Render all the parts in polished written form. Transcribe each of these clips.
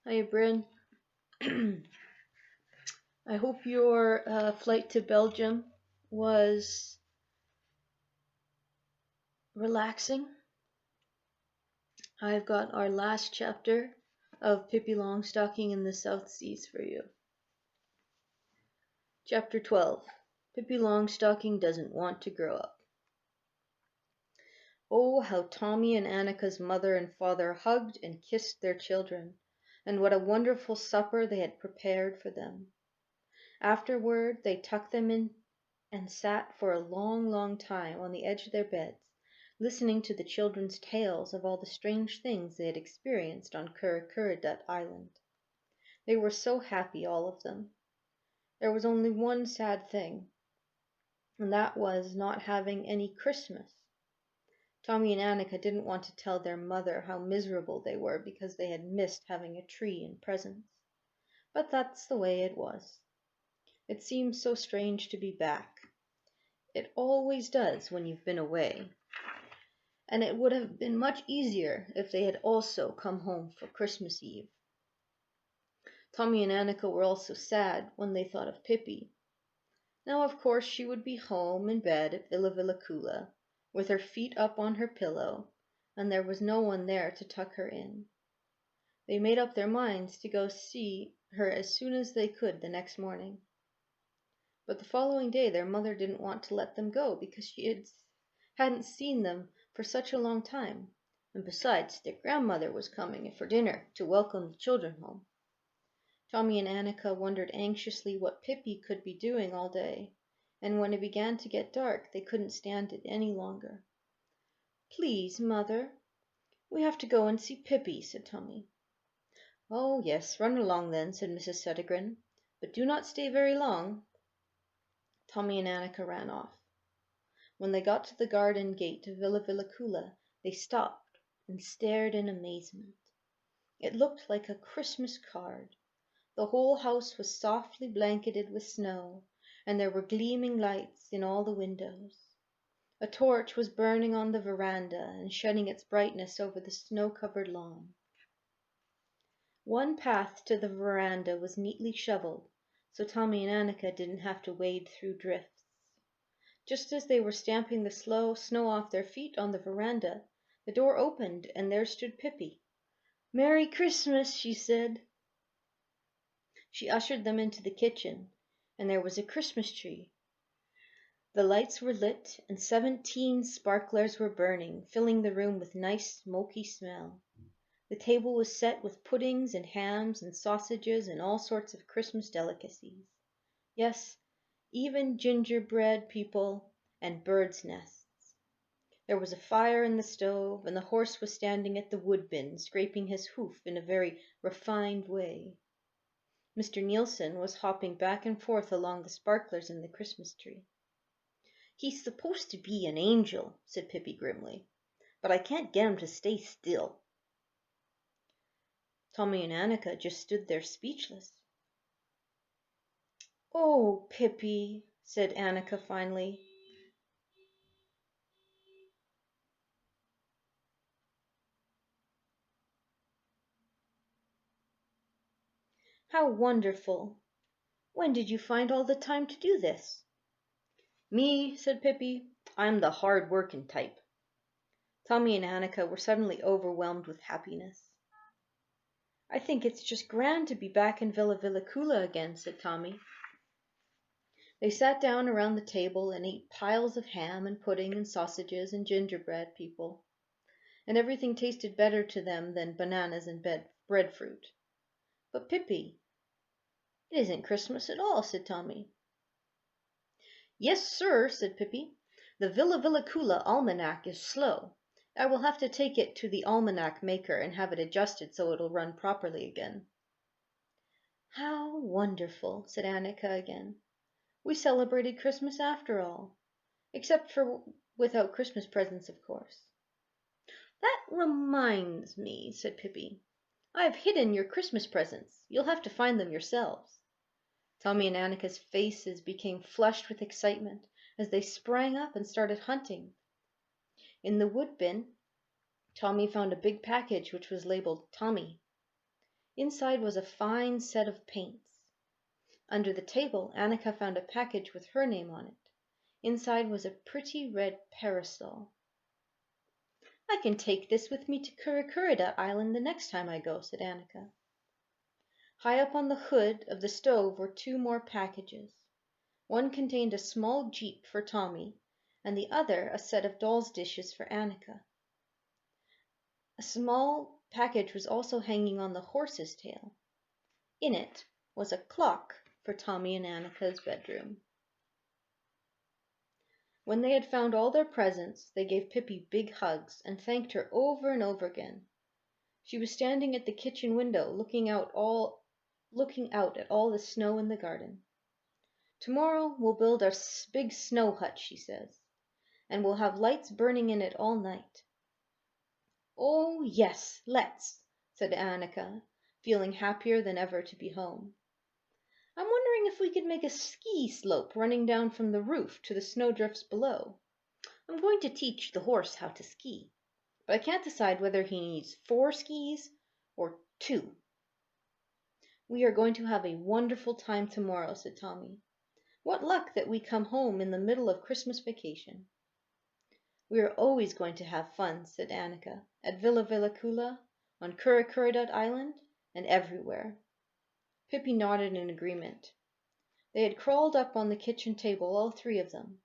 Hi, Bryn. I hope your flight to Belgium was relaxing. I've got our last chapter of Pippi Longstocking in the South Seas for you. Chapter 12. Pippi Longstocking doesn't want to grow up. Oh, how Tommy and Annika's mother and father hugged and kissed their children, and what a wonderful supper they had prepared for them. Afterward, they tucked them in and sat for a long, long time on the edge of their beds, listening to the children's tales of all the strange things they had experienced on Curricurridut Island. They were so happy, all of them. There was only one sad thing, and that was not having any Christmas. Tommy and Annika didn't want to tell their mother how miserable they were because they had missed having a tree and presents. But that's the way it was. It seemed so strange to be back. It always does when you've been away. And it would have been much easier if they had also come home for Christmas Eve. Tommy and Annika were also sad when they thought of Pippi. Now, of course, she would be home in bed at Villa Villacula, with her feet up on her pillow, and there was no one there to tuck her in. They made up their minds to go see her as soon as they could the next morning. But the following day their mother didn't want to let them go because hadn't seen them for such a long time, and besides, their grandmother was coming for dinner to welcome the children home. Tommy and Annika wondered anxiously what Pippi could be doing all day, and when it began to get dark they couldn't stand it any longer. "Please, mother, we have to go and see Pippi," said Tommy. "Oh, yes, run along then," said Mrs. Sedegren, "but do not stay very long." Tommy and Annika ran off. When they got to the garden gate of Villa Villacula, they stopped and stared in amazement. It looked like a Christmas card. The whole house was softly blanketed with snow, and there were gleaming lights in all the windows. A torch was burning on the veranda and shedding its brightness over the snow-covered lawn. One path to the veranda was neatly shoveled, so Tommy and Annika didn't have to wade through drifts. Just as they were stamping the snow off their feet on the veranda, the door opened and there stood Pippi. "Merry Christmas," she said. She ushered them into the kitchen, and there was a Christmas tree. The lights were lit, and 17 sparklers were burning, filling the room with nice smoky smell. The table was set with puddings and hams and sausages and all sorts of Christmas delicacies. Yes, even gingerbread people and birds' nests. There was a fire in the stove, and the horse was standing at the wood bin, scraping his hoof in a very refined way. Mr. Nielsen was hopping back and forth along the sparklers in the Christmas tree. "He's supposed to be an angel," said Pippi grimly, "but I can't get him to stay still." Tommy and Annika just stood there speechless. "Oh, Pippi," said Annika finally. "How wonderful! When did you find all the time to do this?" "Me," said Pippi. "I'm the hard-working type." Tommy and Annika were suddenly overwhelmed with happiness. "I think it's just grand to be back in Villa Villacula again," said Tommy. They sat down around the table and ate piles of ham and pudding and sausages and gingerbread people, and everything tasted better to them than bananas and breadfruit. "But Pippi, it isn't Christmas at all," said Tommy. "Yes, sir," said Pippi. "The Villa Villacula almanac is slow. I will have to take it to the almanac maker and have it adjusted so it'll run properly again." "How wonderful," said Annika again. "We celebrated Christmas after all. Except for without Christmas presents, of course." "That reminds me," said Pippi. "I've hidden your Christmas presents. You'll have to find them yourselves." Tommy and Annika's faces became flushed with excitement as they sprang up and started hunting. In the wood bin, Tommy found a big package which was labeled Tommy. Inside was a fine set of paints. Under the table, Annika found a package with her name on it. Inside was a pretty red parasol. I can take this with me to Kurikuridat Island the next time I go, said Annika. High up on the hood of the stove were two more packages. One contained a small jeep for Tommy, and the other a set of doll's dishes for Annika. A small package was also hanging on the horse's tail. In it was a clock for Tommy and Annika's bedroom. When they had found all their presents, they gave Pippi big hugs and thanked her over and over again. She was standing at the kitchen window, looking out at all the snow in the garden. Tomorrow we'll build our big snow hut, she says, and we'll have lights burning in it all night. Oh, yes, let's, said Annika, feeling happier than ever to be home. I'm wondering if we could make a ski slope running down from the roof to the snowdrifts below. I'm going to teach the horse how to ski, but I can't decide whether he needs 4 skis or 2. We are going to have a wonderful time tomorrow, said Tommy. What luck that we come home in the middle of Christmas vacation. We are always going to have fun, said Annika, at Villa Villacula, on Kurikuridat Island, and everywhere. Pippi nodded in agreement. They had crawled up on the kitchen table, all 3 of them.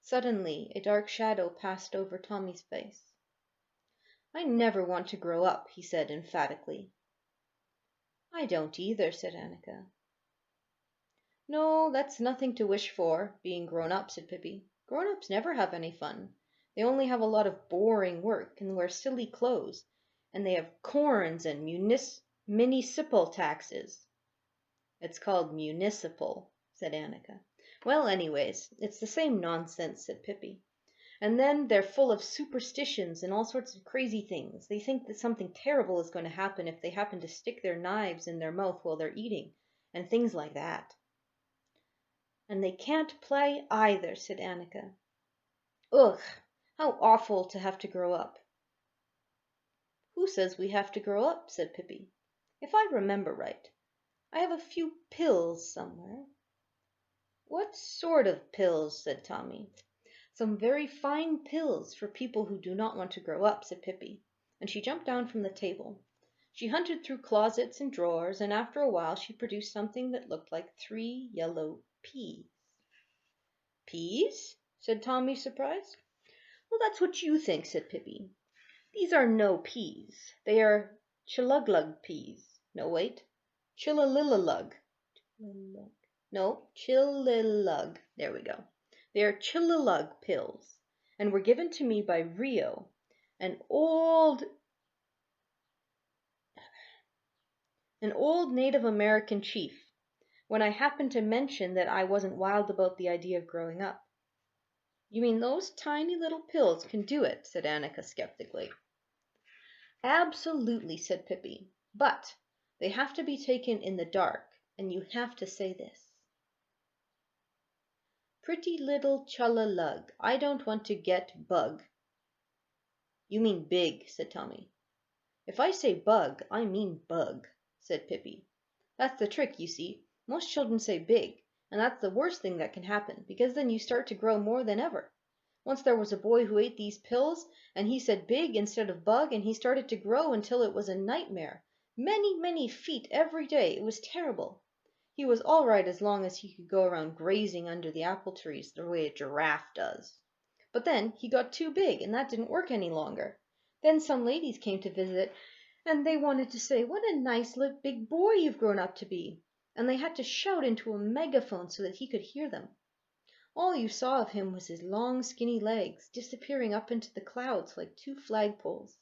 Suddenly, a dark shadow passed over Tommy's face. I never want to grow up, he said emphatically. I don't either, said Annika. No, that's nothing to wish for, being grown up, said Pippi. Grown-ups never have any fun. They only have a lot of boring work and wear silly clothes, and they have corns and municipal taxes. It's called municipal, said Annika. Well, anyways, it's the same nonsense, said Pippi. And then they're full of superstitions and all sorts of crazy things. They think that something terrible is going to happen if they happen to stick their knives in their mouth while they're eating, and things like that. And they can't play either, said Annika. Ugh, how awful to have to grow up. Who says we have to grow up, said Pippi. If I remember right, I have a few pills somewhere. What sort of pills, said Tommy. Some very fine pills for people who do not want to grow up, said Pippi, and she jumped down from the table. She hunted through closets and drawers, and after a while she produced something that looked like 3 yellow peas. Peas? Said Tommy, surprised. Well, that's what you think, said Pippi. These are no peas. They are chilluglug peas. No, wait. Chillilililug. No, chillilug. There we go. They are chillilug pills, and were given to me by Rio, an old Native American chief, when I happened to mention that I wasn't wild about the idea of growing up. You mean those tiny little pills can do it, said Annika skeptically. Absolutely, said Pippi, but they have to be taken in the dark, and you have to say this. Pretty little chullalug, I don't want to get bug. You mean big, said Tommy. If I say bug, I mean bug, said Pippi. That's the trick, you see. Most children say big, and that's the worst thing that can happen, because then you start to grow more than ever. Once there was a boy who ate these pills, and he said big instead of bug, and he started to grow until it was a nightmare. Many, many feet every day. It was terrible. He was all right as long as he could go around grazing under the apple trees the way a giraffe does. But then he got too big, and that didn't work any longer. Then some ladies came to visit, and they wanted to say, what a nice big boy you've grown up to be. And they had to shout into a megaphone so that he could hear them. All you saw of him was his long, skinny legs, disappearing up into the clouds like 2 flagpoles.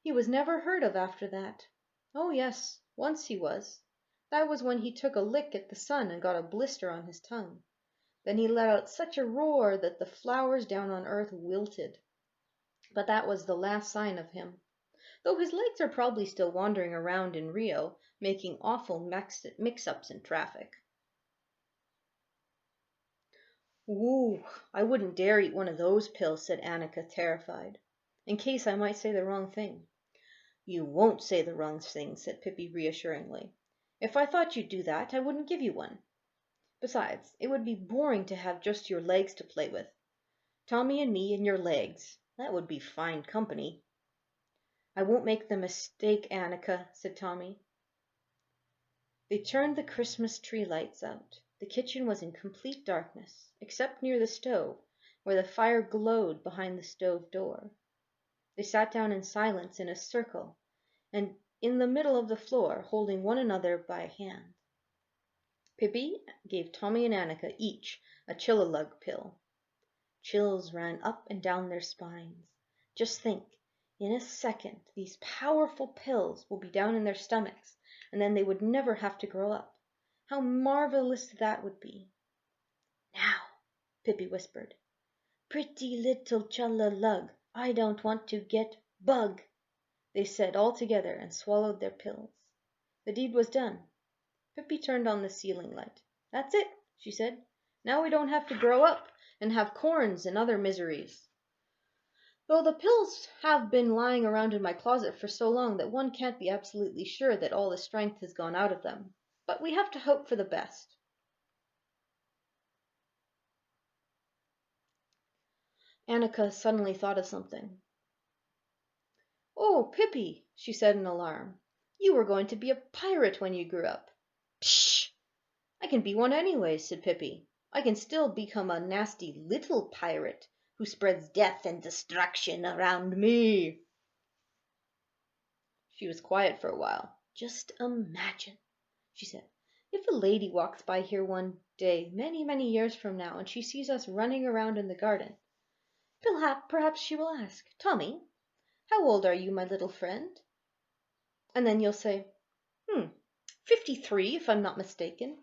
He was never heard of after that. Oh, yes, once he was. That was when he took a lick at the sun and got a blister on his tongue. Then he let out such a roar that the flowers down on earth wilted. But that was the last sign of him. Though his legs are probably still wandering around in Rio, making awful mix-ups in traffic. Ooh, I wouldn't dare eat one of those pills, said Annika, terrified, in case I might say the wrong thing. You won't say the wrong thing, said Pippi reassuringly. If I thought you'd do that, I wouldn't give you one. Besides, it would be boring to have just your legs to play with. Tommy and me and your legs. That would be fine company. I won't make the mistake, Annika, said Tommy. They turned the Christmas tree lights out. The kitchen was in complete darkness, except near the stove, where the fire glowed behind the stove door. They sat down in silence in a circle, and in the middle of the floor, holding one another by a hand. Pippi gave Tommy and Annika each a chillilug pill. Chills ran up and down their spines. Just think, in a second these powerful pills will be down in their stomachs, and then they would never have to grow up. How marvelous that would be. Now, Pippi whispered, pretty little chillilug, I don't want to get bug. They said all together and swallowed their pills. The deed was done. Pippi turned on the ceiling light. That's it, she said. Now we don't have to grow up and have corns and other miseries. Though the pills have been lying around in my closet for so long that one can't be absolutely sure that all the strength has gone out of them. But we have to hope for the best. Annika suddenly thought of something. Oh, Pippi, she said in alarm. You were going to be a pirate when you grew up. Psh! I can be one anyway, said Pippi. I can still become a nasty little pirate who spreads death and destruction around me. She was quiet for a while. Just imagine, she said, if a lady walks by here one day, many, many years from now, and she sees us running around in the garden. Perhaps she will ask, Tommy, how old are you, my little friend? And then you'll say, 53, if I'm not mistaken.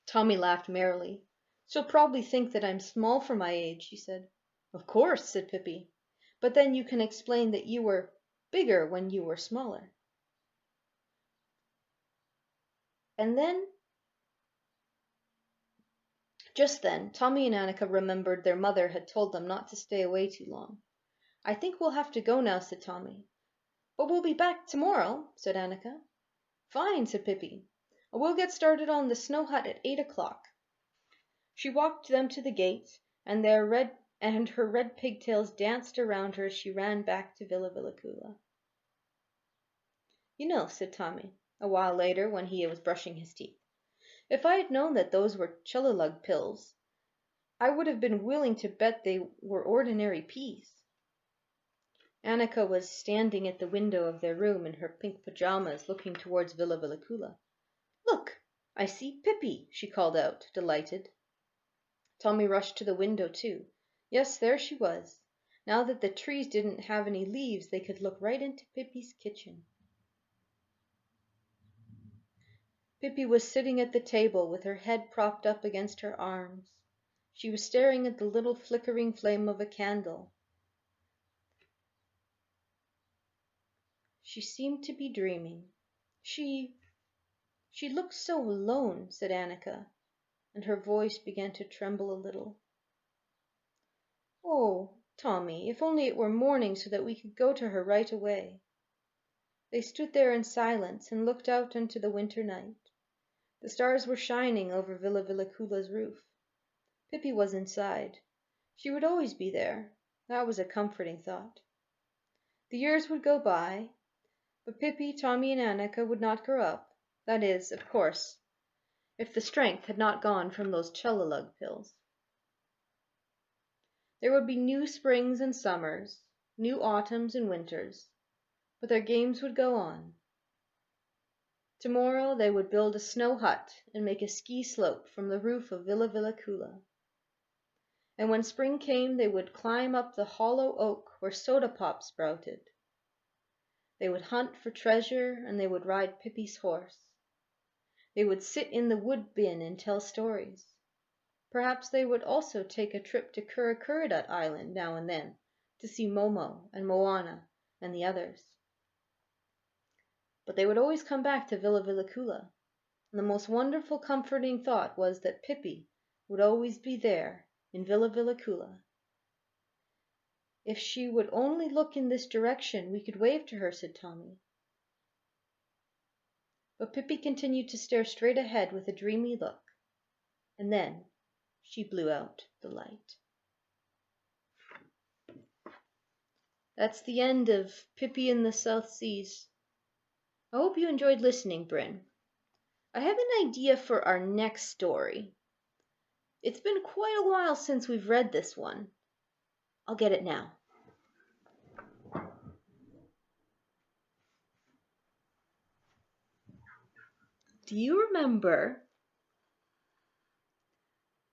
Tommy laughed merrily. She'll probably think that I'm small for my age, he said. Of course, said Pippi. But then you can explain that you were bigger when you were smaller. And then, just then, Tommy and Annika remembered their mother had told them not to stay away too long. I think we'll have to go now, said Tommy. But we'll be back tomorrow, said Annika. Fine, said Pippi. We'll get started on the snow hut at 8 o'clock. She walked them to the gate, and her red pigtails danced around her as she ran back to Villa Villacula. You know, said Tommy, a while later when he was brushing his teeth, if I had known that those were chillilug pills, I would have been willing to bet they were ordinary peas. Annika was standing at the window of their room in her pink pajamas, looking towards Villa Villacula. Look, I see Pippi, she called out, delighted. Tommy rushed to the window too. Yes, there she was. Now that the trees didn't have any leaves, they could look right into Pippi's kitchen. Pippi was sitting at the table with her head propped up against her arms. She was staring at the little flickering flame of a candle. She seemed to be dreaming. She looked so alone, said Annika, and her voice began to tremble a little. Oh, Tommy, if only it were morning so that we could go to her right away. They stood there in silence and looked out into the winter night. The stars were shining over Villa Villacula's roof. Pippi was inside. She would always be there. That was a comforting thought. The years would go by, but Pippi, Tommy, and Annika would not grow up. That is, of course, if the strength had not gone from those chillilug pills. There would be new springs and summers, new autumns and winters, but their games would go on. Tomorrow they would build a snow hut and make a ski slope from the roof of Villa Villacula. And when spring came, they would climb up the hollow oak where soda pop sprouted. They would hunt for treasure, and they would ride Pippi's horse. They would sit in the wood bin and tell stories. Perhaps they would also take a trip to Curricurridat Island now and then to see Momo and Moana and the others. But they would always come back to Villa Villacula, and the most wonderful comforting thought was that Pippi would always be there in Villa Villacula. If she would only look in this direction, we could wave to her, said Tommy. But Pippi continued to stare straight ahead with a dreamy look, and then she blew out the light. That's the end of Pippi in the South Seas. I hope you enjoyed listening, Bryn. I have an idea for our next story. It's been quite a while since we've read this one. I'll get it now. Do you remember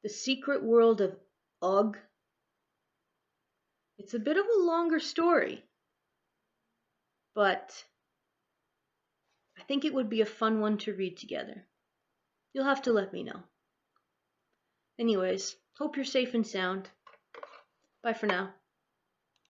The Secret World of Ugg? It's a bit of a longer story, but I think it would be a fun one to read together. You'll have to let me know. Anyways, hope you're safe and sound. Bye for now.